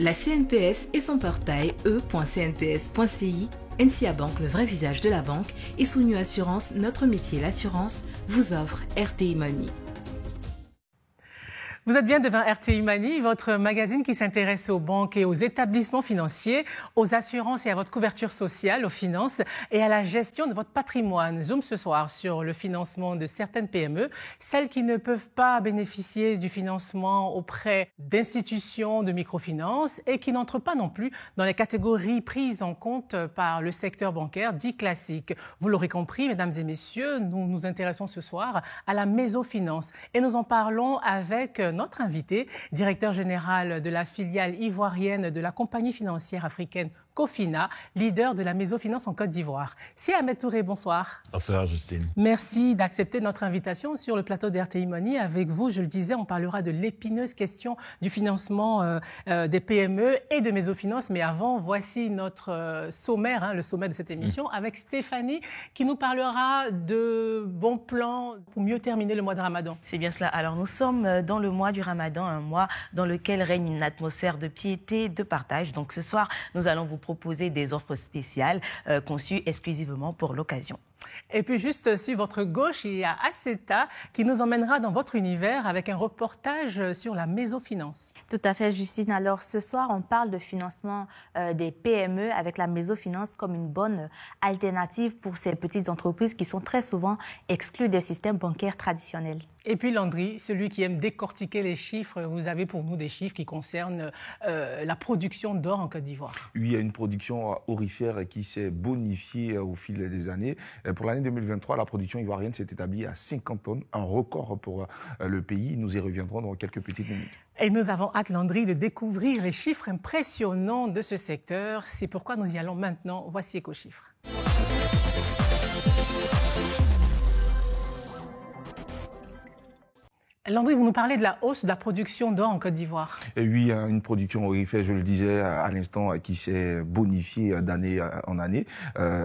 La CNPS et son portail e.cnps.ci, NCA Bank, le vrai visage de la banque, et Souniou Assurance, notre métier l'assurance, vous offre RTI Money. Vous êtes bien devant RTI Money, votre magazine qui s'intéresse aux banques et aux établissements financiers, aux assurances et à votre couverture sociale, aux finances et à la gestion de votre patrimoine. Zoom ce soir sur le financement de certaines PME, celles qui ne peuvent pas bénéficier du financement auprès d'institutions de microfinance et qui n'entrent pas non plus dans les catégories prises en compte par le secteur bancaire dit classique. Vous l'aurez compris, mesdames et messieurs, nous nous intéressons ce soir à la mésofinance et nous en parlons avec notre invité, directeur général de la filiale ivoirienne de la compagnie financière africaine Cofina, leader de la mésofinance en Côte d'Ivoire. Si Ahmed Touré, bonsoir. Bonsoir Justine. Merci d'accepter notre invitation sur le plateau d'RTI Money. Avec vous, je le disais, on parlera de l'épineuse question du financement des PME et de mésofinance. Mais avant, voici notre sommaire, le sommaire de cette émission, avec Stéphanie qui nous parlera de bons plans pour mieux terminer le mois de Ramadan. C'est bien cela. Alors nous sommes dans le mois du Ramadan, un mois dans lequel règne une atmosphère de piété, de partage. Donc ce soir, nous allons vous proposer des offres spéciales conçues exclusivement pour l'occasion. Et puis juste sur votre gauche, il y a Aceta qui nous emmènera dans votre univers avec un reportage sur la mésofinance. Tout à fait, Justine. Alors ce soir, on parle de financement des PME avec la mésofinance comme une bonne alternative pour ces petites entreprises qui sont très souvent exclues des systèmes bancaires traditionnels. Et puis Landry, celui qui aime décortiquer les chiffres, vous avez pour nous des chiffres qui concernent la production d'or en Côte d'Ivoire. Oui, il y a une production aurifère qui s'est bonifiée au fil des années. Pour l'année 2023, la production ivoirienne s'est établie à 50 tonnes, un record pour le pays. Nous y reviendrons dans quelques petites minutes. Et nous avons hâte, Landry, de découvrir les chiffres impressionnants de ce secteur. C'est pourquoi nous y allons maintenant. Voici Éco-Chiffres. Landry, vous nous parlez de la hausse de la production d'or en Côte d'Ivoire. Et oui, une production aurifère, je le disais à l'instant, qui s'est bonifiée d'année en année.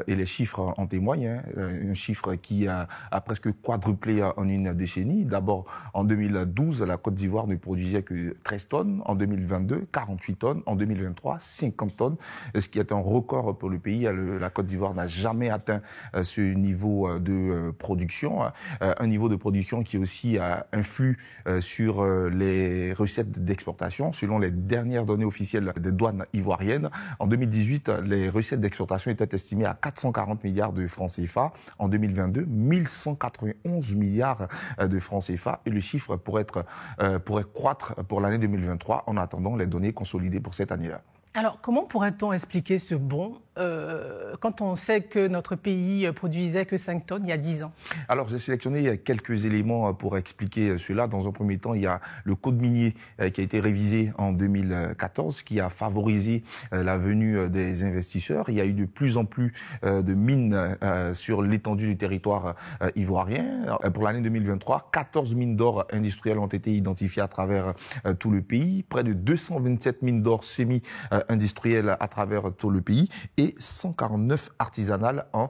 Et les chiffres en témoignent. Un chiffre qui a presque quadruplé en une décennie. D'abord, en 2012, la Côte d'Ivoire ne produisait que 13 tonnes. En 2022, 48 tonnes. En 2023, 50 tonnes. Ce qui est un record pour le pays. La Côte d'Ivoire n'a jamais atteint ce niveau de production. Un niveau de production qui aussi influe sur les recettes d'exportation. Selon les dernières données officielles des douanes ivoiriennes, en 2018, les recettes d'exportation étaient estimées à 440 milliards de francs CFA. En 2022, 1191 milliards de francs CFA. Et le chiffre pourrait croître pour l'année 2023 en attendant les données consolidées pour cette année-là. Alors, comment pourrait-on expliquer ce bond quand on sait que notre pays produisait que 5 tonnes il y a 10 ans? Alors, j'ai sélectionné quelques éléments pour expliquer cela. Dans un premier temps, il y a le code minier qui a été révisé en 2014, qui a favorisé la venue des investisseurs. Il y a eu de plus en plus de mines sur l'étendue du territoire ivoirien. Pour l'année 2023, 14 mines d'or industrielles ont été identifiées à travers tout le pays, près de 227 mines d'or semi-industrielles à travers tout le pays et 149 artisanales en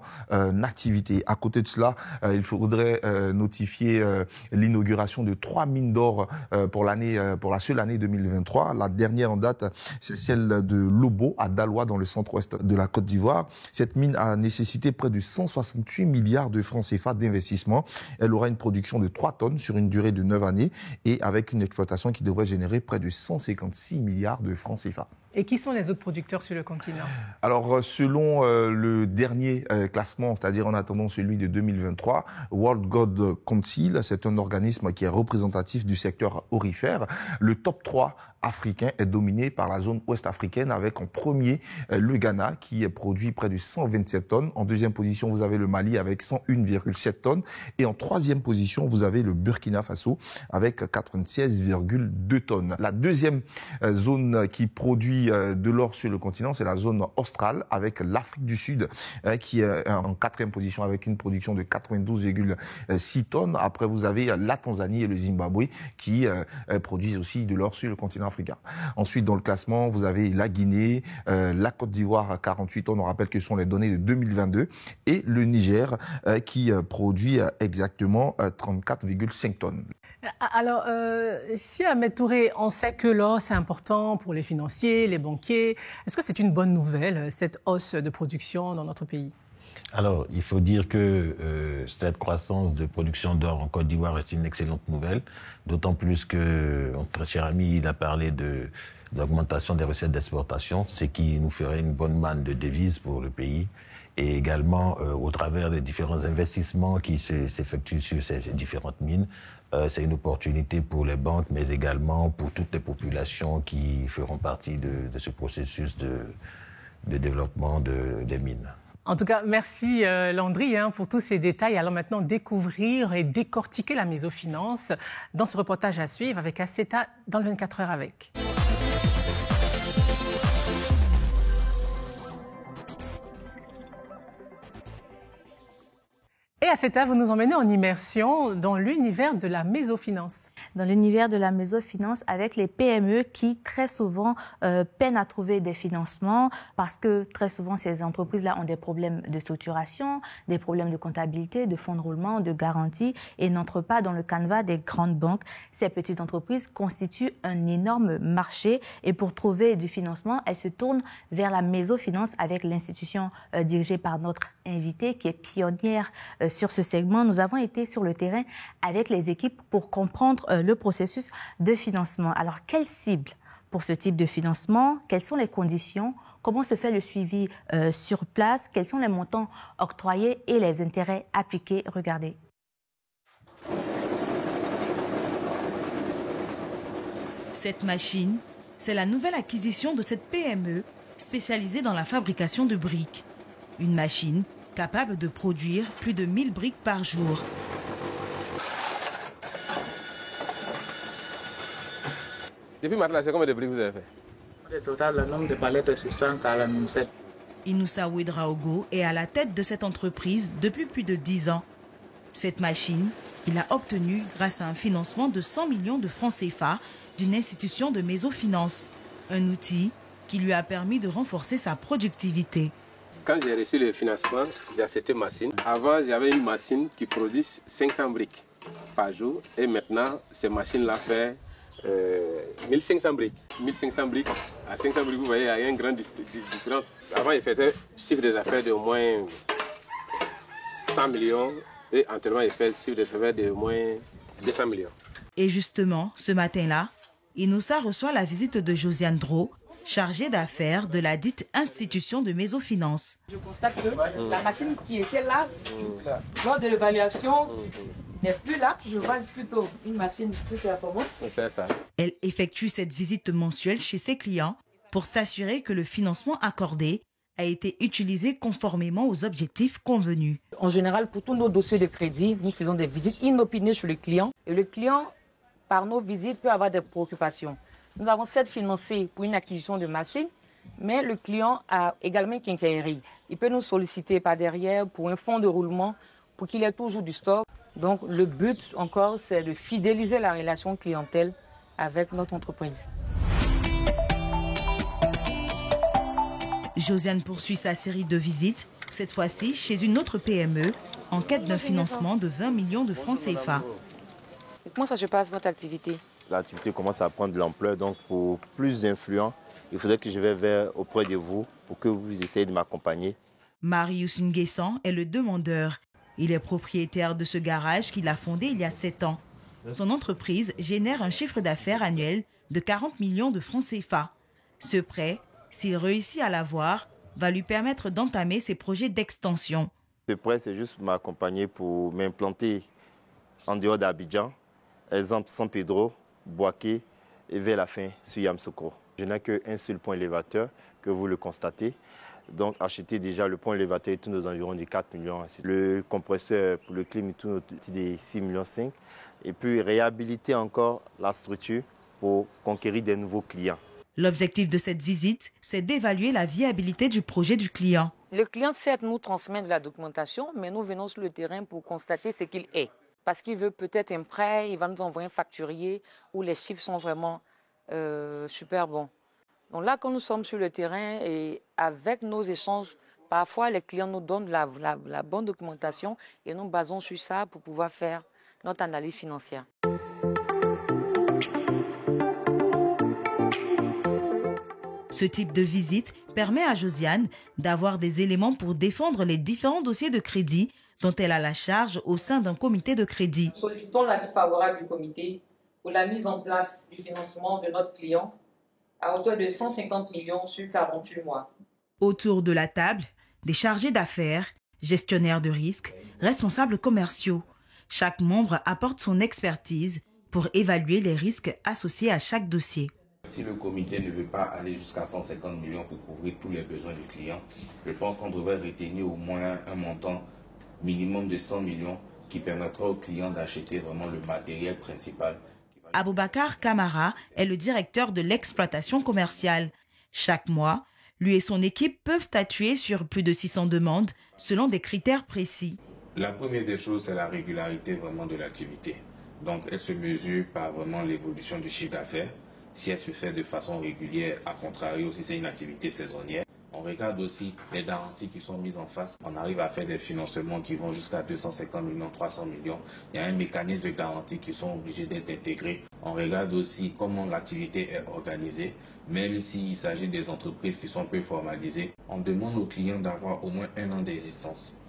activité. À côté de cela, il faudrait notifier l'inauguration de 3 mines d'or pour la seule année 2023. La dernière en date, c'est celle de Lobo à Daloa dans le centre-ouest de la Côte d'Ivoire. Cette mine a nécessité près de 168 milliards de francs CFA d'investissement. Elle aura une production de 3 tonnes sur une durée de 9 années et avec une exploitation qui devrait générer près de 156 milliards de francs CFA. Et qui sont les autres producteurs sur le continent? Alors, selon le dernier classement, c'est-à-dire en attendant celui de 2023, World Gold Council, c'est un organisme qui est représentatif du secteur aurifère. Le top 3 africain est dominé par la zone ouest africaine avec en premier le Ghana qui produit près de 127 tonnes. En deuxième position, vous avez le Mali avec 101,7 tonnes. Et en troisième position, vous avez le Burkina Faso avec 96,2 tonnes. La deuxième zone qui produit de l'or sur le continent, c'est la zone australe avec l'Afrique du Sud qui est en quatrième position avec une production de 92,6 tonnes. Après, vous avez la Tanzanie et le Zimbabwe qui produisent aussi de l'or sur le continent africain. Ensuite, dans le classement, vous avez la Guinée, la Côte d'Ivoire à 48 tonnes, on rappelle que ce sont les données de 2022, et le Niger qui produit exactement 34,5 tonnes. Alors, si Ahmed Touré, on sait que l'or, c'est important pour les financiers, les banquiers, est-ce que c'est une bonne nouvelle, cette hausse de production dans notre pays? Alors, il faut dire que cette croissance de production d'or en Côte d'Ivoire est une excellente nouvelle, d'autant plus que notre cher ami, il a parlé de l'augmentation des recettes d'exportation, ce qui nous ferait une bonne manne de devises pour le pays, et également au travers des différents investissements qui s'effectuent sur ces différentes mines. C'est une opportunité pour les banques, mais également pour toutes les populations qui feront partie de ce processus de développement des mines. En tout cas, merci Landry pour tous ces détails. Alors maintenant, découvrir et décortiquer la mésofinance dans ce reportage à suivre avec Aceta dans le 24 heures avec. Et Aceta, vous nous emmenez en immersion dans l'univers de la mésofinance. Dans l'univers de la mésofinance avec les PME qui très souvent peinent à trouver des financements parce que très souvent ces entreprises-là ont des problèmes de structuration, des problèmes de comptabilité, de fonds de roulement, de garantie et n'entrent pas dans le canevas des grandes banques. Ces petites entreprises constituent un énorme marché et pour trouver du financement, elles se tournent vers la mésofinance avec l'institution dirigée par notre invitée qui est pionnière sur ce segment. Nous avons été sur le terrain avec les équipes pour comprendre le processus de financement. Alors, quelle cible pour ce type de financement? Quelles sont les conditions? Comment se fait le suivi sur place? Quels sont les montants octroyés et les intérêts appliqués? Regardez. Cette machine, c'est la nouvelle acquisition de cette PME spécialisée dans la fabrication de briques. Une machine capable de produire plus de 1000 briques par jour. Depuis maintenant, c'est combien de briques vous avez fait? Le total, le nombre de palettes, c'est 147. Inoussa Ouedraogo est à la tête de cette entreprise depuis plus de 10 ans. Cette machine, il l'a obtenue grâce à un financement de 100 millions de francs CFA d'une institution de mésofinance. Un outil qui lui a permis de renforcer sa productivité. Quand j'ai reçu le financement, j'ai acheté une machine. Avant, j'avais une machine qui produit 500 briques par jour. Et maintenant, cette machine-là fait 1500 briques. 1500 briques, à 500 briques, vous voyez, il y a une grande différence. Avant, il faisait chiffre d'affaires de moins 100 millions. Et actuellement, il fait chiffre d'affaires de moins 200 millions. Et justement, ce matin-là, Inoussa reçoit la visite de Josiane Dro, chargée d'affaires de la dite institution de mésofinance. Je constate que la machine qui était là, lors de l'évaluation, n'est plus là. Je vois plutôt une machine plus performante. C'est ça. Elle effectue cette visite mensuelle chez ses clients pour s'assurer que le financement accordé a été utilisé conformément aux objectifs convenus. En général, pour tous nos dossiers de crédit, nous faisons des visites inopinées chez le client. Et le client, par nos visites, peut avoir des préoccupations. Nous avons certes financé pour une acquisition de machines, mais le client a également une quincaillerie. Il peut nous solliciter par derrière pour un fonds de roulement, pour qu'il ait toujours du stock. Donc le but encore, c'est de fidéliser la relation clientèle avec notre entreprise. Josiane poursuit sa série de visites, cette fois-ci chez une autre PME, en quête d'un financement de 20 millions de francs CFA. Et comment ça se passe, votre activité? L'activité commence à prendre de l'ampleur, donc pour plus d'influents, il faudrait que je vais auprès de vous pour que vous essayiez de m'accompagner. Marius Nguessan est le demandeur. Il est propriétaire de ce garage qu'il a fondé il y a 7 ans. Son entreprise génère un chiffre d'affaires annuel de 40 millions de francs CFA. Ce prêt, s'il réussit à l'avoir, va lui permettre d'entamer ses projets d'extension. Ce prêt, c'est juste m'accompagner pour m'implanter en dehors d'Abidjan, exemple San Pedro, Boaké et vers la fin sur Yamoussoukro. Je n'ai qu'un seul point élévateur, que vous le constatez. Donc acheter déjà le point élévateur, il tourne aux environs de 4 millions. Le compresseur pour le clim, il tourne autour de 6,5 millions. Et puis réhabiliter encore la structure pour conquérir des nouveaux clients. L'objectif de cette visite, c'est d'évaluer la viabilité du projet du client. Le client, certes, nous transmet de la documentation, mais nous venons sur le terrain pour constater ce qu'il est. Parce qu'il veut peut-être un prêt, il va nous envoyer un facturier où les chiffres sont vraiment super bon. Donc là, quand nous sommes sur le terrain et avec nos échanges, parfois les clients nous donnent la bonne documentation et nous basons sur ça pour pouvoir faire notre analyse financière. Ce type de visite permet à Josiane d'avoir des éléments pour défendre les différents dossiers de crédit dont elle a la charge au sein d'un comité de crédit. Sollicitons l'avis favorable du comité pour la mise en place du financement de notre client à hauteur de 150 millions sur 48 mois. Autour de la table, des chargés d'affaires, gestionnaires de risques, responsables commerciaux. Chaque membre apporte son expertise pour évaluer les risques associés à chaque dossier. Si le comité ne veut pas aller jusqu'à 150 millions pour couvrir tous les besoins du client, je pense qu'on devrait retenir au moins un montant minimum de 100 millions qui permettra au client d'acheter vraiment le matériel principal. Aboubacar Kamara est le directeur de l'exploitation commerciale. Chaque mois, lui et son équipe peuvent statuer sur plus de 600 demandes selon des critères précis. La première des choses, c'est la régularité vraiment de l'activité. Donc, elle se mesure par vraiment l'évolution du chiffre d'affaires. Si elle se fait de façon régulière, à contrario, si c'est une activité saisonnière. On regarde aussi les garanties qui sont mises en face. On arrive à faire des financements qui vont jusqu'à 250 millions, 300 millions. Il y a un mécanisme de garantie qui sont obligés d'être intégrés. On regarde aussi comment l'activité est organisée. Même s'il s'agit des entreprises qui sont peu formalisées, on demande aux clients d'avoir au moins 1 an d'existence.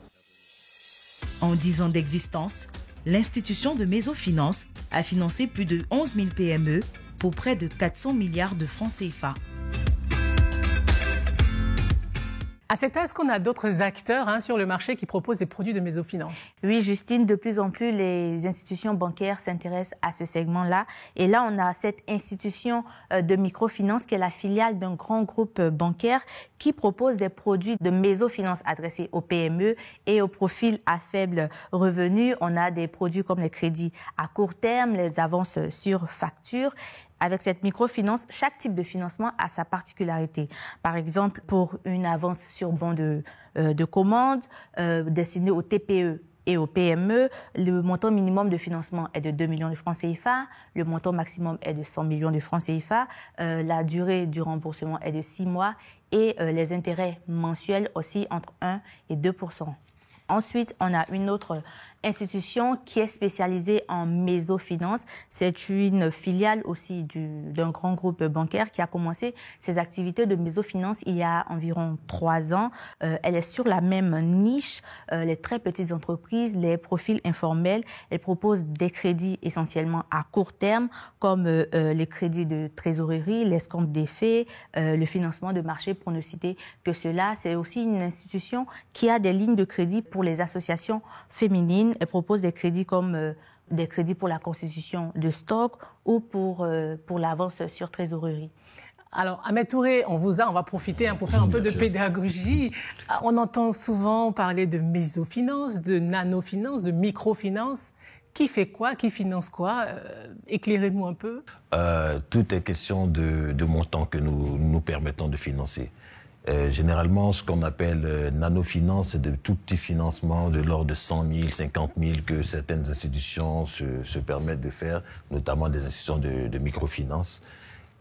En 10 ans d'existence, l'institution de Mésofinance a financé plus de 11 000 PME pour près de 400 milliards de francs CFA. Aceta, est-ce qu'on a d'autres acteurs sur le marché qui proposent des produits de Mésofinance? Oui, Justine, de plus en plus, les institutions bancaires s'intéressent à ce segment-là. Et là, on a cette institution de microfinance qui est la filiale d'un grand groupe bancaire qui propose des produits de Mésofinance adressés aux PME et aux profils à faible revenu. On a des produits comme les crédits à court terme, les avances sur facture. Avec cette microfinance, chaque type de financement a sa particularité. Par exemple, pour une avance sur bon de commande destinée aux TPE et aux PME, le montant minimum de financement est de 2 millions de francs CFA, le montant maximum est de 100 millions de francs CFA, la durée du remboursement est de 6 mois et les intérêts mensuels aussi entre 1 et 2%. Ensuite, on a une autre institution qui est spécialisée en mésofinance. C'est une filiale aussi d'un grand groupe bancaire qui a commencé ses activités de mésofinance il y a environ 3 ans. Elle est sur la même niche, les très petites entreprises, les profils informels. Elle propose des crédits essentiellement à court terme, comme les crédits de trésorerie, l'escompte d'effet, le financement de marché, pour ne citer que cela. C'est aussi une institution qui a des lignes de crédit pour les associations féminines. Elle propose des crédits comme des crédits pour la constitution de stock ou pour l'avance sur trésorerie. Alors, Ahmed Touré, on va profiter pour faire un peu de pédagogie. On entend souvent parler de mésofinance, de nanofinance, de microfinance. Qui fait quoi? Qui finance quoi? Éclairez-nous un peu. Tout est question de montant que nous permettons de financer. Généralement, ce qu'on appelle nanofinance, c'est de tout petits financements de l'ordre de 100 000, 50 000 que certaines institutions se permettent de faire, notamment des institutions de microfinance.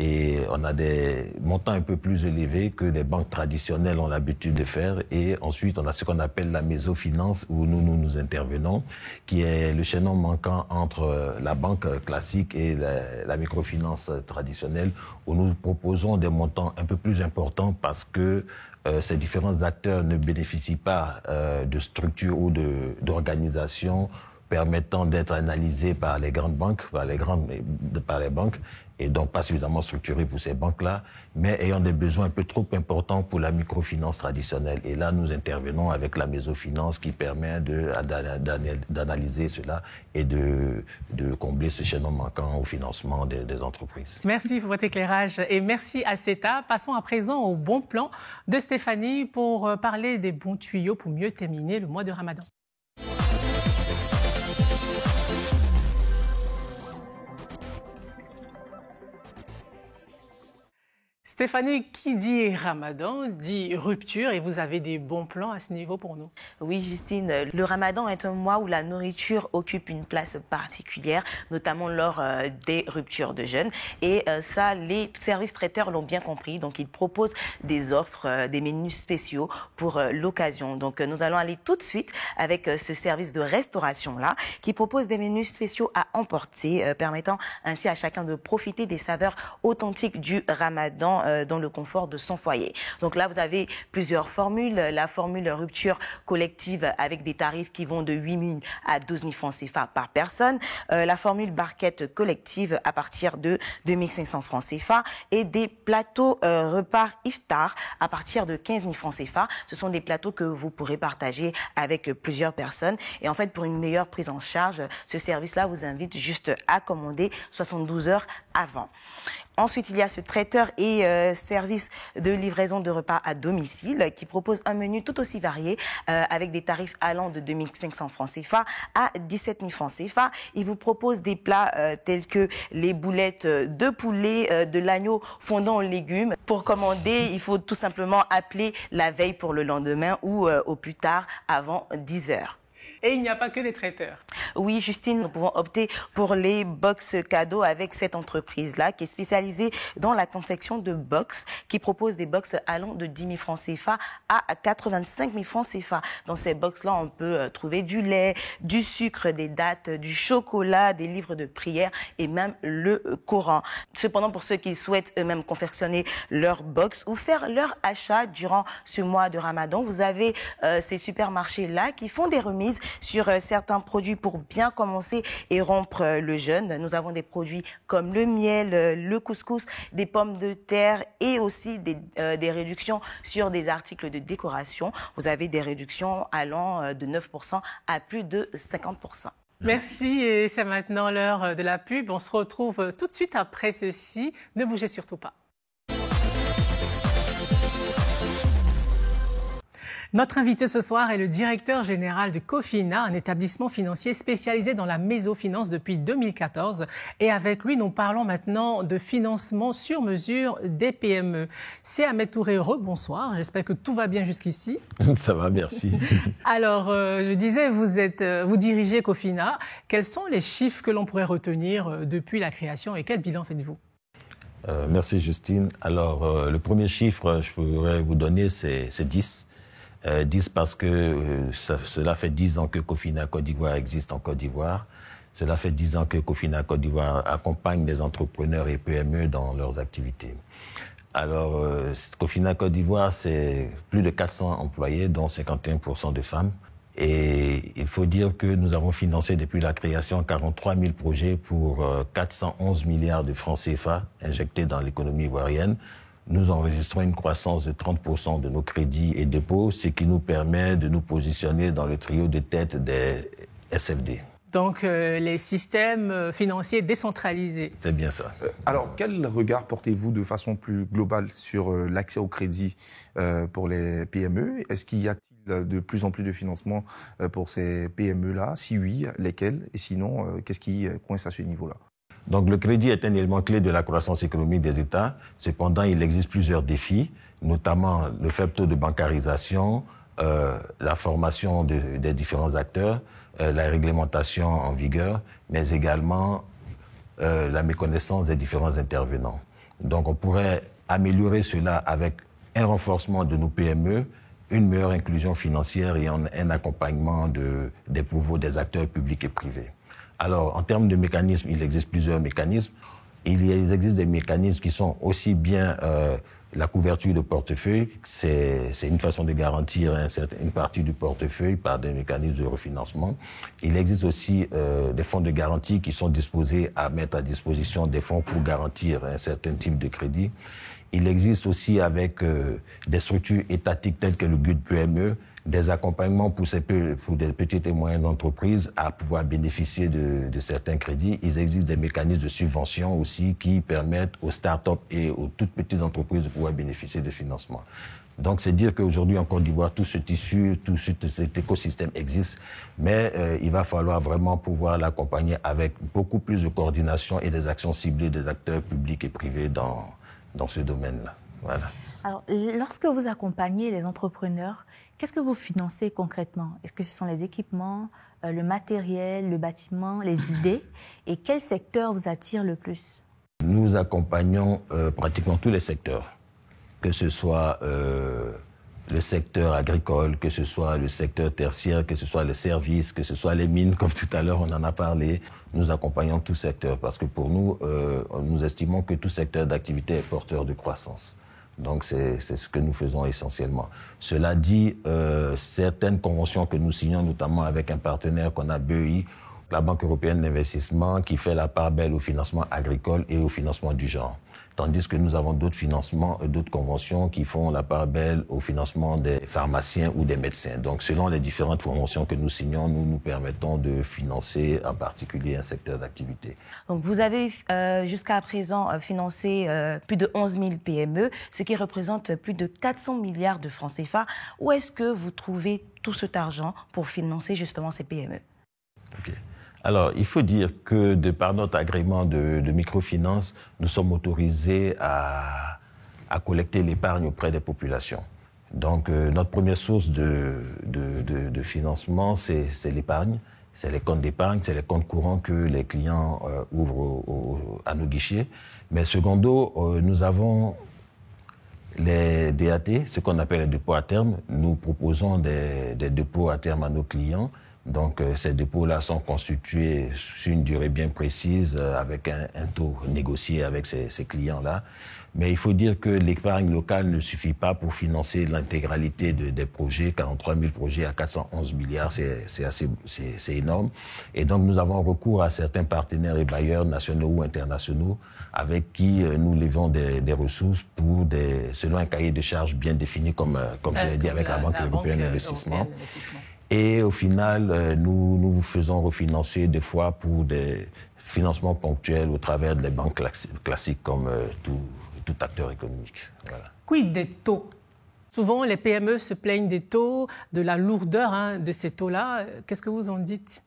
Et on a des montants un peu plus élevés que les banques traditionnelles ont l'habitude de faire. Et ensuite, on a ce qu'on appelle la mésofinance, où nous intervenons, qui est le chaînon manquant entre la banque classique et la microfinance traditionnelle, où nous proposons des montants un peu plus importants parce que ces différents acteurs ne bénéficient pas de structures ou d'organisations permettant d'être analysés par les grandes banques, par les banques, et donc pas suffisamment structurés pour ces banques-là, mais ayant des besoins un peu trop importants pour la microfinance traditionnelle. Et là, nous intervenons avec la mésofinance qui permet d'analyser cela et de combler ce chaînon manquant au financement des entreprises. Merci pour votre éclairage et merci à Aceta. Passons à présent au bon plan de Stéphanie pour parler des bons tuyaux pour mieux terminer le mois de Ramadan. Stéphanie, qui dit Ramadan dit rupture et vous avez des bons plans à ce niveau pour nous? Oui, Justine, le Ramadan est un mois où la nourriture occupe une place particulière, notamment lors des ruptures de jeûne. Et ça, les services traiteurs l'ont bien compris. Donc, ils proposent des offres, des menus spéciaux pour l'occasion. Donc, nous allons aller tout de suite avec ce service de restauration-là qui propose des menus spéciaux à emporter, permettant ainsi à chacun de profiter des saveurs authentiques du Ramadan dans le confort de son foyer. Donc là, vous avez plusieurs formules. La formule rupture collective avec des tarifs qui vont de 8 000 à 12 000 francs CFA par personne. La formule barquette collective à partir de 2 500 francs CFA et des plateaux repas iftar à partir de 15 000 francs CFA. Ce sont des plateaux que vous pourrez partager avec plusieurs personnes. Et en fait, pour une meilleure prise en charge, ce service-là vous invite juste à commander 72 heures avant. Ensuite, il y a ce traiteur et service de livraison de repas à domicile qui propose un menu tout aussi varié avec des tarifs allant de 2 500 francs CFA à 17 000 francs CFA. Il vous propose des plats tels que les boulettes de poulet, de l'agneau fondant aux légumes. Pour commander, il faut tout simplement appeler la veille pour le lendemain ou au plus tard avant 10 heures. Et il n'y a pas que des traiteurs. Oui, Justine, nous pouvons opter pour les box cadeaux avec cette entreprise-là qui est spécialisée dans la confection de box, qui propose des box allant de 10 000 francs CFA à 85 000 francs CFA. Dans ces box-là, on peut trouver du lait, du sucre, des dattes, du chocolat, des livres de prière et même le Coran. Cependant, pour ceux qui souhaitent eux-mêmes confectionner leur box ou faire leur achat durant ce mois de Ramadan, vous avez ces supermarchés-là qui font des remises sur certains produits pour bien commencer et rompre le jeûne. Nous avons des produits comme le miel, le couscous, des pommes de terre et aussi des réductions sur des articles de décoration. Vous avez des réductions allant de 9% à plus de 50%. Merci et c'est maintenant l'heure de la pub. On se retrouve tout de suite après ceci. Ne bougez surtout pas. Notre invité ce soir est le directeur général de Cofina, un établissement financier spécialisé dans la mésofinance depuis 2014. Et avec lui, nous parlons maintenant de financement sur mesure des PME. C'est Ahmed Touré, bonsoir. J'espère que tout va bien jusqu'ici. Ça va, merci. Alors, je disais, vous dirigez Cofina. Quels sont les chiffres que l'on pourrait retenir depuis la création et quel bilan faites-vous? Merci Justine. Alors, le premier chiffre que je pourrais vous donner, c'est 10. 10 parce que cela fait 10 ans que Cofina Côte d'Ivoire existe en Côte d'Ivoire. Cela fait 10 ans que Cofina Côte d'Ivoire accompagne les entrepreneurs et PME dans leurs activités. Alors, Cofina Côte d'Ivoire, c'est plus de 400 employés, dont 51% de femmes. Et il faut dire que nous avons financé depuis la création 43 000 projets pour 411 milliards de francs CFA injectés dans l'économie ivoirienne. Nous enregistrons une croissance de 30% de nos crédits et dépôts, ce qui nous permet de nous positionner dans le trio de tête des SFD. Donc, les systèmes financiers décentralisés. C'est bien ça. Alors, quel regard portez-vous de façon plus globale sur l'accès au crédit pour les PME? Est-ce qu'il y a-t-il de plus en plus de financement pour ces PME-là? Si oui, lesquels? Et sinon, qu'est-ce qui coince à ce niveau-là? Donc le crédit est un élément clé de la croissance économique des États. Cependant, il existe plusieurs défis, notamment le faible taux de bancarisation, la formation des différents acteurs, la réglementation en vigueur, mais également la méconnaissance des différents intervenants. Donc on pourrait améliorer cela avec un renforcement de nos PME, une meilleure inclusion financière et un accompagnement des acteurs publics et privés. Alors, en termes de mécanismes, il existe plusieurs mécanismes. Il existe des mécanismes qui sont aussi bien la couverture de portefeuille, c'est une façon de garantir une partie du portefeuille par des mécanismes de refinancement. Il existe aussi des fonds de garantie qui sont disposés à mettre à disposition des fonds pour garantir un certain type de crédit. Il existe aussi avec des structures étatiques telles que le GUD PME, des accompagnements pour des petites et moyennes entreprises à pouvoir bénéficier de certains crédits. Il existe des mécanismes de subvention aussi qui permettent aux start-up et aux toutes petites entreprises de pouvoir bénéficier de financement. Donc, c'est dire qu'aujourd'hui, en Côte d'Ivoire, tout ce tissu, tout cet écosystème existe, mais il va falloir vraiment pouvoir l'accompagner avec beaucoup plus de coordination et des actions ciblées des acteurs publics et privés dans ce domaine-là. Voilà. Alors, lorsque vous accompagnez les entrepreneurs, qu'est-ce que vous financez concrètement? Est-ce que ce sont les équipements, le matériel, le bâtiment, les idées? Et quel secteur vous attire le plus? Nous accompagnons pratiquement tous les secteurs, que ce soit le secteur agricole, que ce soit le secteur tertiaire, que ce soit les services, que ce soit les mines, comme tout à l'heure on en a parlé. Nous accompagnons tout secteur parce que pour nous, nous estimons que tout secteur d'activité est porteur de croissance. Donc c'est ce que nous faisons essentiellement. Cela dit, certaines conventions que nous signons, notamment avec un partenaire qu'on a BEI, la Banque européenne d'investissement, qui fait la part belle au financement agricole et au financement du genre. Tandis que nous avons d'autres financements, d'autres conventions qui font la part belle au financement des pharmaciens ou des médecins. Donc, selon les différentes conventions que nous signons, nous nous permettons de financer en particulier un secteur d'activité. Donc, vous avez jusqu'à présent financé plus de 11 000 PME, ce qui représente plus de 400 milliards de francs CFA. Où est-ce que vous trouvez tout cet argent pour financer justement ces PME? Okay. Alors, il faut dire que de par notre agrément de microfinance, nous sommes autorisés à collecter l'épargne auprès des populations. Donc, notre première source de financement, c'est l'épargne, c'est les comptes d'épargne, c'est les comptes courants que les clients ouvrent à nos guichets. Mais secondo, nous avons les DAT, ce qu'on appelle les dépôts à terme. Nous proposons des dépôts à terme à nos clients. Donc, ces dépôts-là sont constitués sur une durée bien précise avec un taux négocié avec ces clients-là. Mais il faut dire que l'épargne locale ne suffit pas pour financer l'intégralité des projets. 43 000 projets à 411 milliards, c'est énorme. Et donc, nous avons recours à certains partenaires et bailleurs nationaux ou internationaux avec qui nous levons des ressources selon un cahier de charges bien défini, comme je l'ai dit, avec la Banque européenne d'investissement. Et au final, nous faisons refinancer des fois pour des financements ponctuels au travers des banques classiques comme tout acteur économique. Voilà. Quid des taux? Souvent, les PME se plaignent des taux, de la lourdeur de ces taux-là. Qu'est-ce que vous en dites?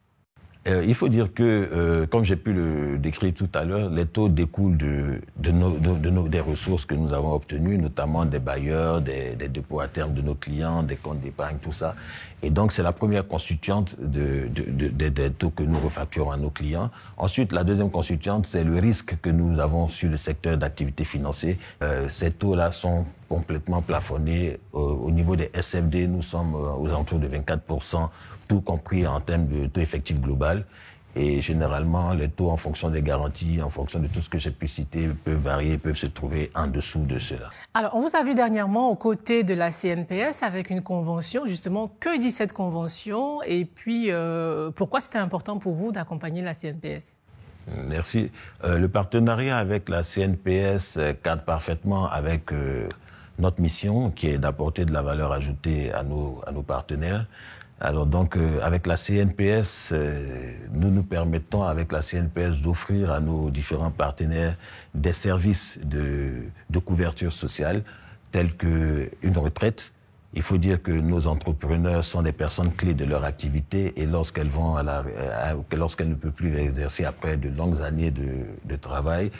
Il faut dire que, comme j'ai pu le décrire tout à l'heure, les taux découlent des ressources que nous avons obtenues, notamment des bailleurs, des dépôts à terme de nos clients, des comptes d'épargne, tout ça. Et donc, c'est la première constituante des taux que nous refacturons à nos clients. Ensuite, la deuxième constituante, c'est le risque que nous avons sur le secteur d'activité financière. Ces taux-là sont complètement plafonnés. Au niveau des SFD, nous sommes aux alentours de 24%, tout compris en termes de taux effectif global. Et généralement, les taux, en fonction des garanties, en fonction de tout ce que j'ai pu citer, peuvent varier, peuvent se trouver en dessous de cela. Alors, on vous a vu dernièrement aux côtés de la CNPS avec une convention. Justement, que dit cette convention? Et puis, pourquoi c'était important pour vous d'accompagner la CNPS? Merci. Le partenariat avec la CNPS cadre parfaitement avec notre mission, qui est d'apporter de la valeur ajoutée à nos partenaires. Alors donc, avec la CNPS, nous nous permettons, avec la CNPS, d'offrir à nos différents partenaires des services de couverture sociale, tels qu'une retraite. Il faut dire que nos entrepreneurs sont des personnes clés de leur activité et lorsqu'elles ne peuvent plus exercer après de longues années de travail,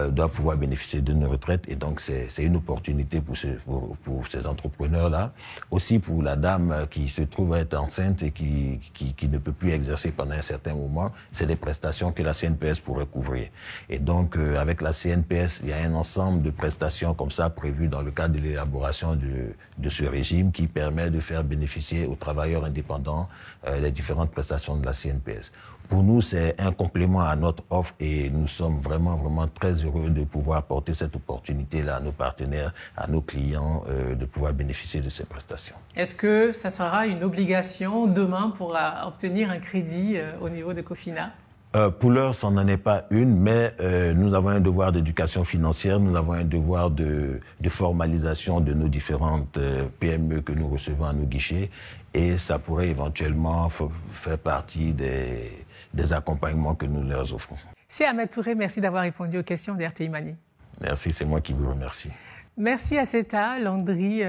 doivent pouvoir bénéficier d'une retraite. Et donc, c'est une opportunité pour ces entrepreneurs-là. Aussi pour la dame qui se trouve être enceinte et qui ne peut plus exercer pendant un certain moment, c'est des prestations que la CNPS pourrait couvrir. Et donc, avec la CNPS, il y a un ensemble de prestations comme ça prévues dans le cadre de l'élaboration de ce régime qui permet de faire bénéficier aux travailleurs indépendants les différentes prestations de la CNPS. Pour nous, c'est un complément à notre offre et nous sommes vraiment, vraiment très heureux de pouvoir apporter cette opportunité-là à nos partenaires, à nos clients, de pouvoir bénéficier de ces prestations. Est-ce que ça sera une obligation demain pour obtenir un crédit au niveau de Cofina? Pour l'heure, ça n'en est pas une, mais nous avons un devoir d'éducation financière, nous avons un devoir de formalisation de nos différentes PME que nous recevons à nos guichets et ça pourrait éventuellement faire partie des accompagnements que nous leur offrons. C'est Ahmed Touré, merci d'avoir répondu aux questions d'RTI Mani. Merci, c'est moi qui vous remercie. Merci à Seta, Landry,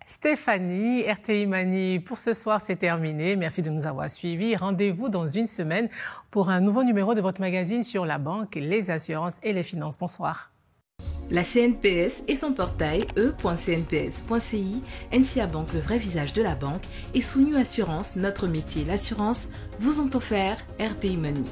Stéphanie. RTI Mani pour ce soir, c'est terminé. Merci de nous avoir suivis. Rendez-vous dans une semaine pour un nouveau numéro de votre magazine sur la banque, les assurances et les finances. Bonsoir. La CNPS et son portail e.cnps.ci, NCA Bank, le vrai visage de la banque, et Souniou Assurance, notre métier l'assurance, vous ont offert RTI Money.